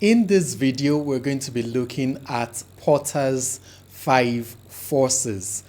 In this video, we're going to be looking at Porter's 5 forces.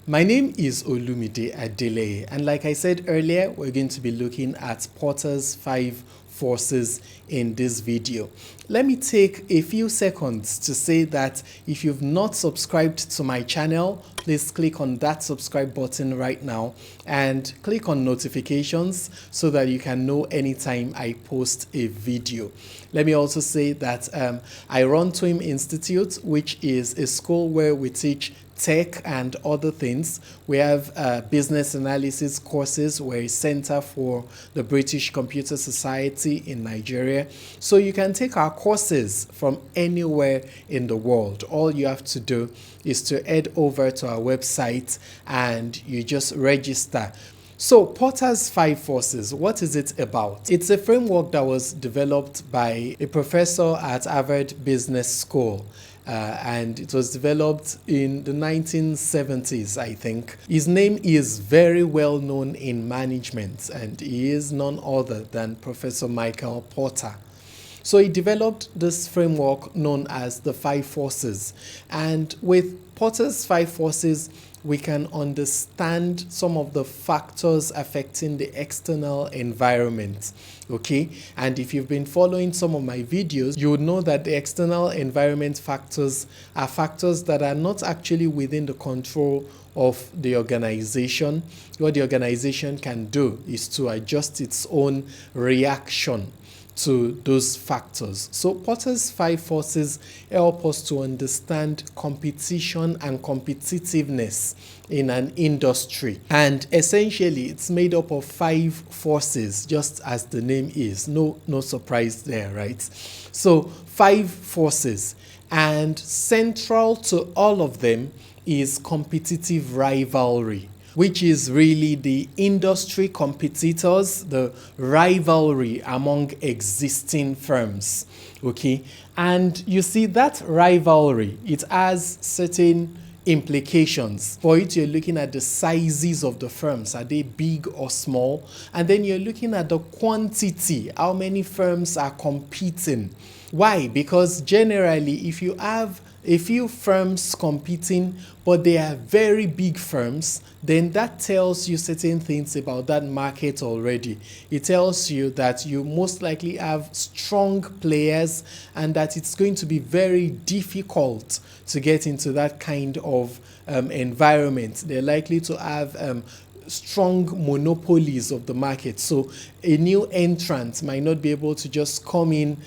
My name is Olumide Adele, and like I said earlier, we're going to be looking at Porter's 5 forces in this video. Let me take a few seconds to say that if you've not subscribed to my channel, please click on that subscribe button right now and click on notifications so that you can know anytime I post a video. Let me also say that I run Twim Institute, which is a school where we teach tech and other things. We have business analysis courses. We're a center for the British Computer Society in Nigeria. So you can take our courses from anywhere in the world. All you have to do is to head over to our website and you just register. So Porter's 5 forces, what is it about? It's a framework that was developed by a professor at Harvard Business School. And it was developed in the 1970s, I think. His name is very well known in management, and he is none other than Professor Michael Porter. So he developed this framework known as the 5 forces. And with Porter's 5 forces, we can understand some of the factors affecting the external environment, okay? And if you've been following some of my videos, you would know that the external environment factors are factors that are not actually within the control of the organization. What the organization can do is to adjust its own reaction to those factors. So Porter's 5 forces help us to understand competition and competitiveness in an industry. And essentially, it's made up of 5 forces, just as the name is. No surprise there, right? So 5 forces, and central to all of them is competitive rivalry, which is really the industry competitors, the rivalry among existing firms, okay? And you see that rivalry, it has certain implications. For it, you're looking at the sizes of the firms. Are they big or small? And then you're looking at the quantity, how many firms are competing. Why? Because generally, if you have a few firms competing, but they are very big firms, then that tells you certain things about that market already. It tells you that you most likely have strong players and that it's going to be very difficult to get into that kind of environment. They're likely to have strong monopolies of the market. So a new entrant might not be able to just come in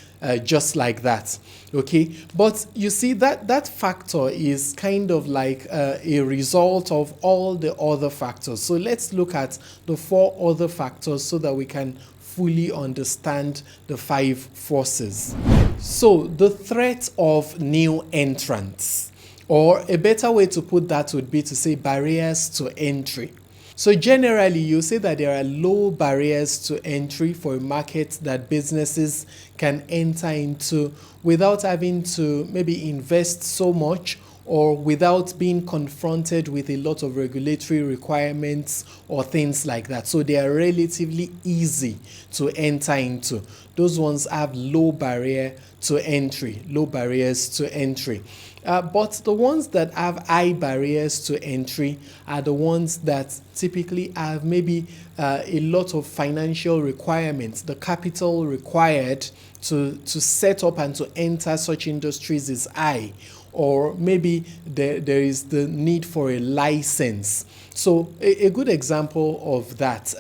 just like that, okay? But you see that factor is kind of like a result of all the other factors. So let's look at the 4 other factors so that we can fully understand the 5 forces. So the threat of new entrants, or a better way to put that would be to say barriers to entry. So generally, you say that there are low barriers to entry for a market that businesses can enter into without having to maybe invest so much or without being confronted with a lot of regulatory requirements or things like that. So they are relatively easy to enter into. Those ones have low barrier to entry, low barriers to entry. But the ones that have high barriers to entry are the ones that typically have maybe a lot of financial requirements. The capital required to set up and to enter such industries is high. Or maybe there is the need for a license. So a good example of that,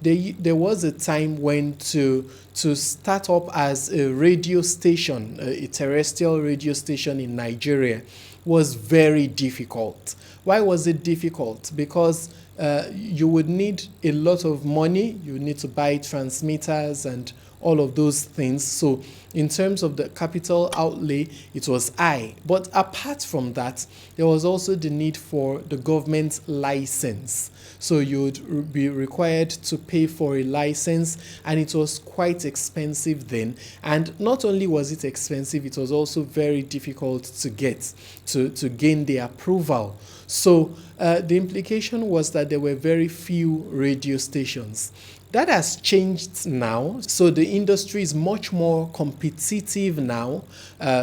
there was a time when to start up as a radio station, a terrestrial radio station in Nigeria, was very difficult. Why was it difficult? Because you would need a lot of money. You would need to buy transmitters and all of those things. So in terms of the capital outlay, it was high. But apart from that, there was also the need for the government license. So you would be required to pay for a license, and it was quite expensive then. And not only was it expensive, it was also very difficult to get, to gain the approval. So the implication was that there were very few radio stations. That has changed now. So the industry is much more competitive now,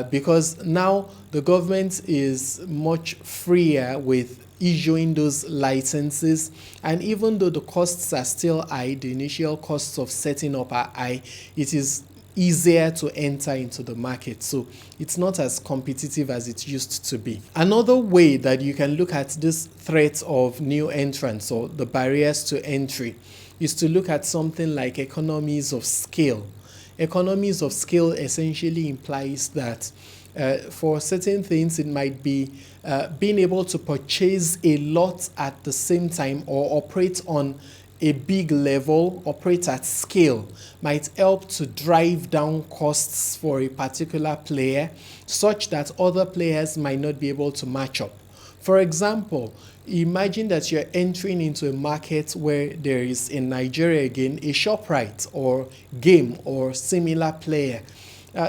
because now the government is much freer with issuing those licenses. And even though the costs are still high, the initial costs of setting up are high, it is easier to enter into the market. So it's not as competitive as it used to be. Another way that you can look at this threat of new entrants or the barriers to entry is to look at something like economies of scale. Economies of scale essentially implies that for certain things, it might be being able to purchase a lot at the same time or operate on a big level, operate at scale, might help to drive down costs for a particular player such that other players might not be able to match up. For example, imagine that you're entering into a market where there is in Nigeria again a ShopRite or Game or similar player.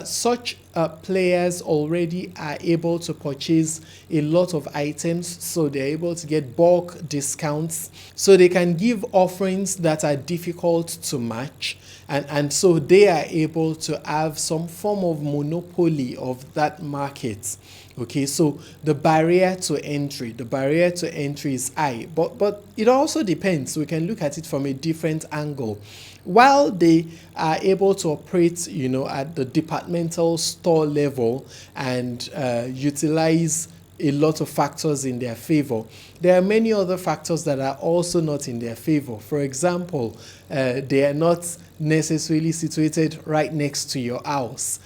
Such players already are able to purchase a lot of items, so they're able to get bulk discounts, so they can give offerings that are difficult to match, and so they are able to have some form of monopoly of that market. Okay, so the barrier to entry is high, but it also depends. We can look at it from a different angle. While they are able to operate, at the departmental store level and utilize a lot of factors in their favor, there are many other factors that are also not in their favor. For example, they are not necessarily situated right next to your house.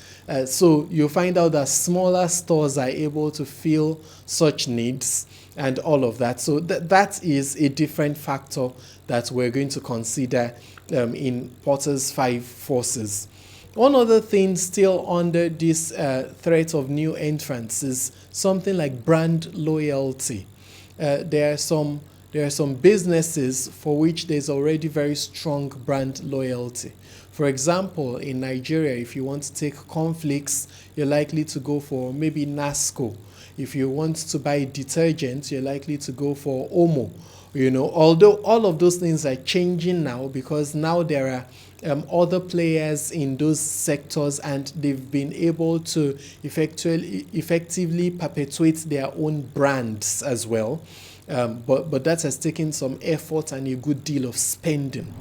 So you find out that smaller stores are able to fill such needs and all of that. So that is a different factor that we're going to consider in Porter's 5 forces. One other thing still under this threat of new entrants is something like brand loyalty. There are some businesses for which there's already very strong brand loyalty. For example, in Nigeria, if you want to take cornflakes, you're likely to go for maybe Nasco. If you want to buy detergent, you're likely to go for Omo. Although all of those things are changing now because now there are other players in those sectors and they've been able to effectively perpetuate their own brands as well. But that has taken some effort and a good deal of spending.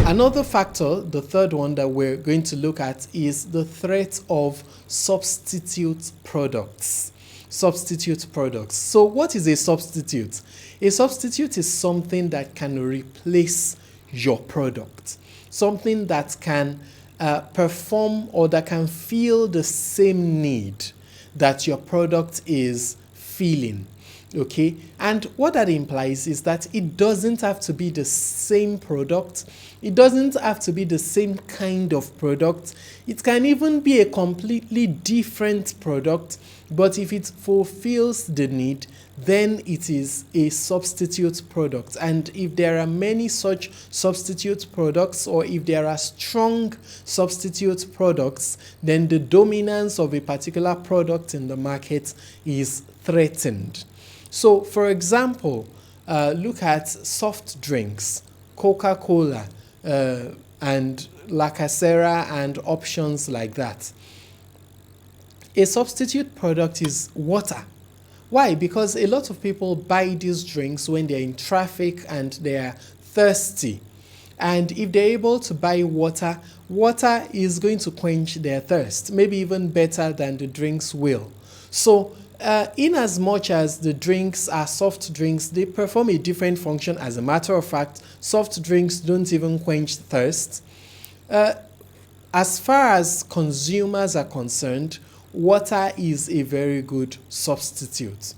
Another factor, the third one that we're going to look at, is the threat of substitute products. Substitute products. So what is a substitute? A substitute is something that can replace your product. Something that can perform or that can fill the same need that your product is filling. Okay, and what that implies is that it doesn't have to be the same product. It doesn't have to be the same kind of product. It can even be a completely different product, but if it fulfills the need, then it is a substitute product. And if there are many such substitute products, or if there are strong substitute products, then the dominance of a particular product in the market is threatened. So, for example, look at soft drinks, Coca-Cola, and La Casera and options like that. A substitute product is water. Why? Because a lot of people buy these drinks when they're in traffic and they're thirsty. And if they're able to buy water, water is going to quench their thirst, maybe even better than the drinks will. So, in as much as the drinks are soft drinks, they perform a different function. As a matter of fact, soft drinks don't even quench thirst. As far as consumers are concerned, water is a very good substitute.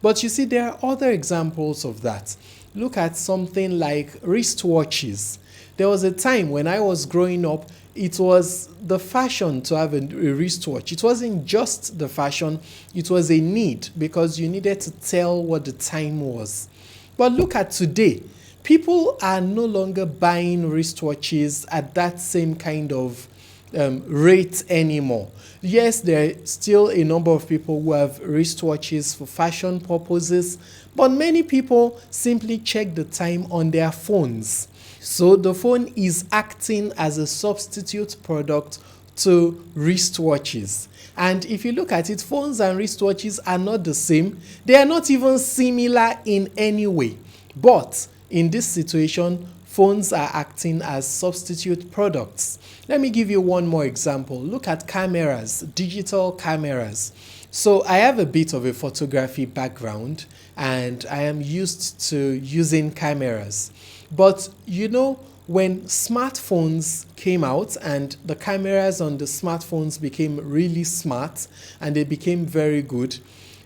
But you see, there are other examples of that. Look at something like wristwatches. There was a time when I was growing up, it was the fashion to have a wristwatch. It wasn't just the fashion, it was a need because you needed to tell what the time was. But look at today. People are no longer buying wristwatches at that same kind of rate anymore. Yes, there are still a number of people who have wristwatches for fashion purposes, but many people simply check the time on their phones. So the phone is acting as a substitute product to wristwatches. And if you look at it, phones and wristwatches are not the same. They are not even similar in any way. But in this situation, phones are acting as substitute products. Let me give you one more example. Look at cameras, digital cameras. So I have a bit of a photography background and I am used to using cameras. But you know, when smartphones came out and the cameras on the smartphones became really smart and they became very good,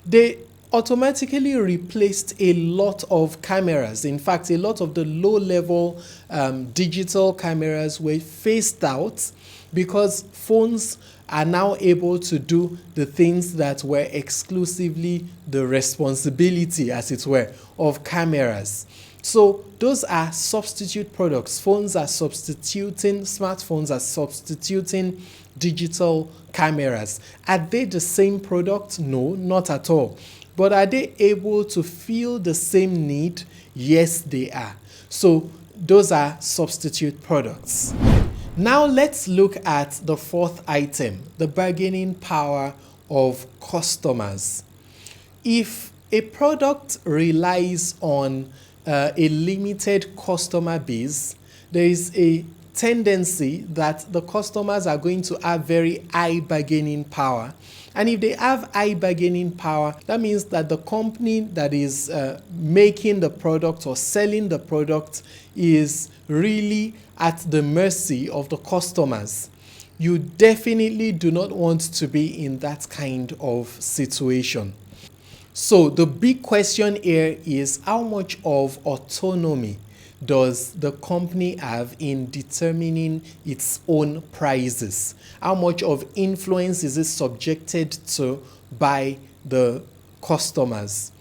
they automatically replaced a lot of cameras. In fact, a lot of the low-level digital cameras were phased out because phones are now able to do the things that were exclusively the responsibility, as it were, of cameras. So those are substitute products. Phones are substituting, smartphones are substituting digital cameras. Are they the same product? No, not at all. But are they able to fill the same need? Yes, they are. So those are substitute products. Now let's look at the fourth item, the bargaining power of customers. If a product relies on a limited customer base, there is a tendency that the customers are going to have very high bargaining power. And if they have high bargaining power, that means that the company that is making the product or selling the product is really at the mercy of the customers. You definitely do not want to be in that kind of situation. So the big question here is, how much of autonomy does the company have in determining its own prices? How much of influence is it subjected to by the customers?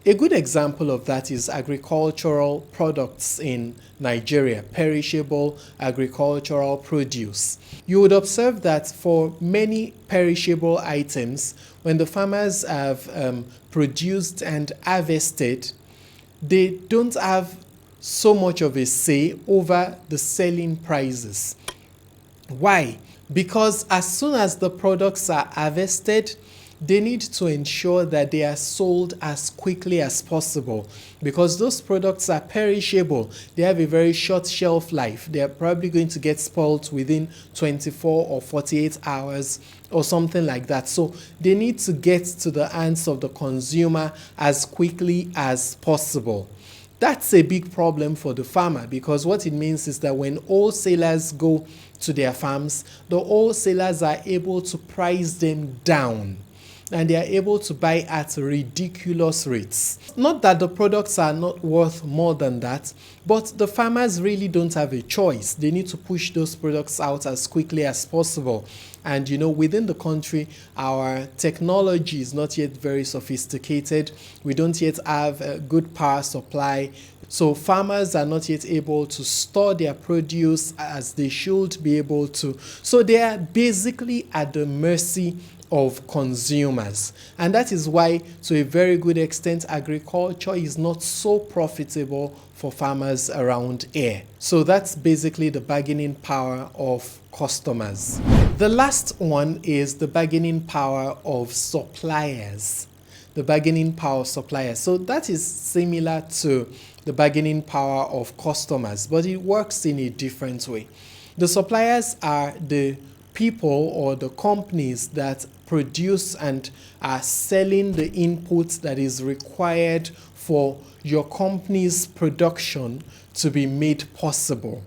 A good example of that is agricultural products in Nigeria, perishable agricultural produce. You would observe that for many perishable items, when the farmers have produced and harvested, they don't have so much of a say over the selling prices. Why? Because as soon as the products are harvested, they need to ensure that they are sold as quickly as possible, because those products are perishable. They have a very short shelf life. They are probably going to get spoiled within 24 or 48 hours or something like that. So they need to get to the hands of the consumer as quickly as possible. That's a big problem for the farmer, because what it means is that when wholesalers go to their farms, the wholesalers are able to price them down and they are able to buy at ridiculous rates. Not that the products are not worth more than that, but the farmers really don't have a choice. They need to push those products out as quickly as possible. And you know, within the country, our technology is not yet very sophisticated. We don't yet have a good power supply. So farmers are not yet able to store their produce as they should be able to. So they are basically at the mercy of consumers. And that is why, to a very good extent, agriculture is not so profitable for farmers around here. So that's basically the bargaining power of customers. The last one is the bargaining power of suppliers. The bargaining power of suppliers. So that is similar to the bargaining power of customers, but it works in a different way. The suppliers are the people or the companies that produce and are selling the inputs that is required for your company's production to be made possible.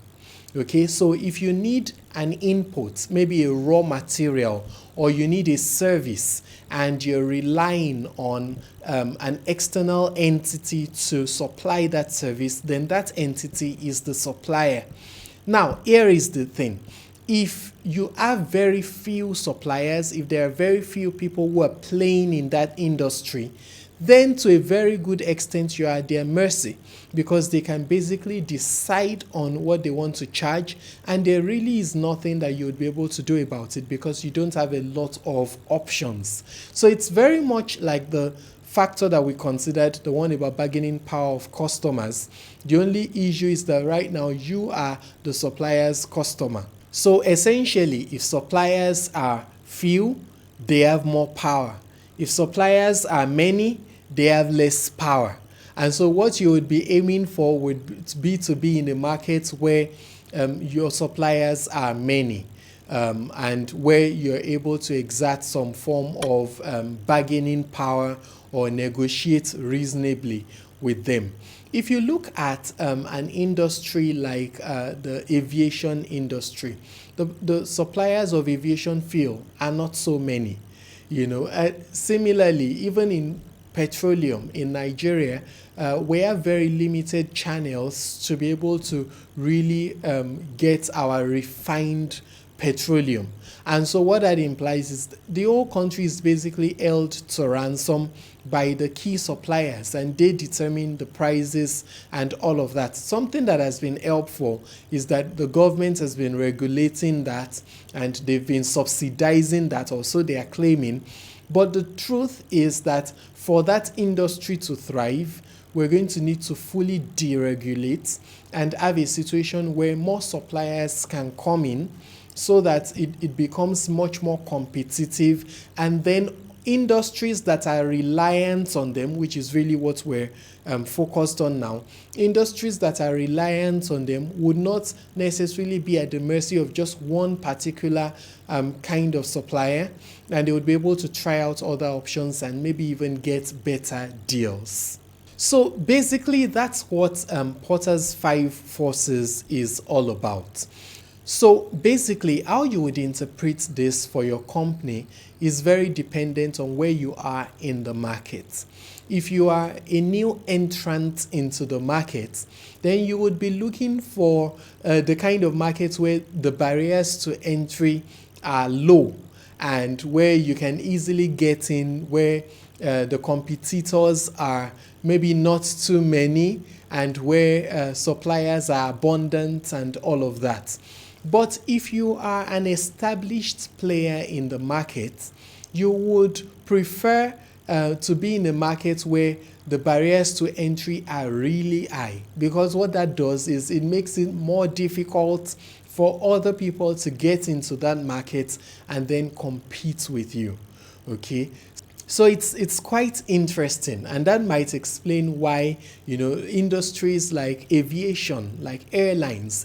Okay, so if you need an input, maybe a raw material, or you need a service, and you're relying on an external entity to supply that service, then that entity is the supplier. Now, here is the thing. If you have very few suppliers, if there are very few people who are playing in that industry, then to a very good extent you are at their mercy, because they can basically decide on what they want to charge, and there really is nothing that you would be able to do about it because you don't have a lot of options. So it's very much like the factor that we considered, the one about bargaining power of customers, the only issue is that right now you are the supplier's customer. So essentially, if suppliers are few, they have more power. If suppliers are many, they have less power. And so what you would be aiming for would be to be in a market where your suppliers are many, and where you're able to exert some form of bargaining power or negotiate reasonably with them. If you look at an industry like the aviation industry, the suppliers of aviation fuel are not so many. Similarly, even in petroleum in Nigeria, we have very limited channels to be able to really get our refined petroleum. And so what that implies is the whole country is basically held to ransom by the key suppliers, and they determine the prices and all of that. Something that has been helpful is that the government has been regulating that, and they've been subsidizing that, or so they are claiming. But the truth is that for that industry to thrive, we're going to need to fully deregulate and have a situation where more suppliers can come in, so that it becomes much more competitive, and then industries that are reliant on them, which is really what we're focused on now, industries that are reliant on them would not necessarily be at the mercy of just one particular kind of supplier, and they would be able to try out other options and maybe even get better deals. So basically, that's what Porter's 5 forces is all about. So basically, how you would interpret this for your company is very dependent on where you are in the market. If you are a new entrant into the market, then you would be looking for the kind of markets where the barriers to entry are low, and where you can easily get in, where the competitors are maybe not too many, and where suppliers are abundant and all of that. But if you are an established player in the market, you would prefer to be in a market where the barriers to entry are really high, because what that does is it makes it more difficult for other people to get into that market and then compete with you. Okay, so it's quite interesting, and that might explain why industries like aviation, like airlines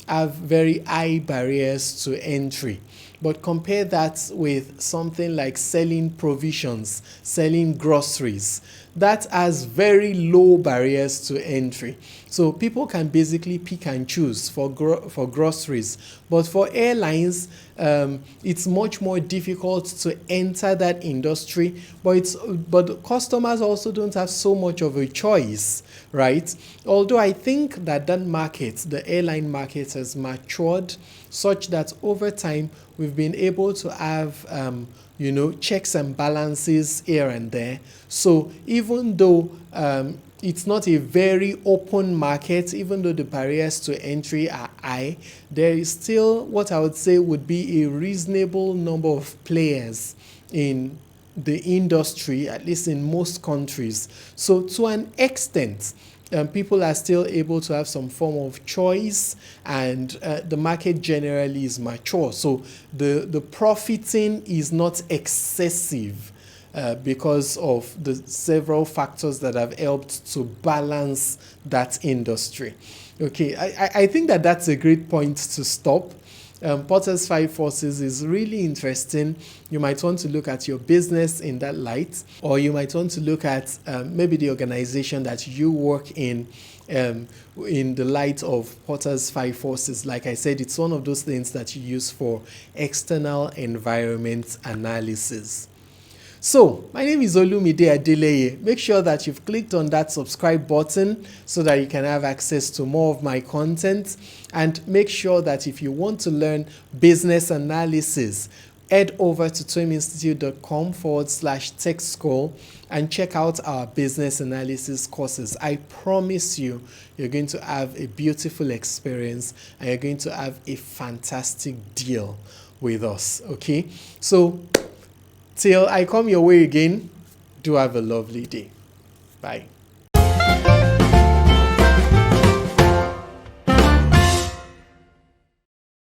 have very high barriers to entry. But compare that with something like selling provisions, selling groceries. That has very low barriers to entry. So people can basically pick and choose for groceries. But for airlines, it's much more difficult to enter that industry. But customers also don't have so much of a choice, right? Although I think that market, the airline market, has matured such that over time we've been able to have checks and balances here and there. So even though it's not a very open market, even though the barriers to entry are high, there is still what I would say would be a reasonable number of players in the industry, at least in most countries. So to an extent, people are still able to have some form of choice, and the market generally is mature. So the profiting is not excessive because of the several factors that have helped to balance that industry. Okay, I think that's a great point to stop. Porter's 5 forces is really interesting. You might want to look at your business in that light, or you might want to look at maybe the organization that you work in the light of Porter's 5 forces. Like I said, it's one of those things that you use for external environment analysis. So, my name is Olumide Adeleye. Make sure that you've clicked on that subscribe button so that you can have access to more of my content. And make sure that if you want to learn business analysis, head over to twiminstitute.com/tech school and check out our business analysis courses. I promise you're going to have a beautiful experience, and you're going to have a fantastic deal with us. Okay? So, till I come your way again, Do have a lovely day. Bye.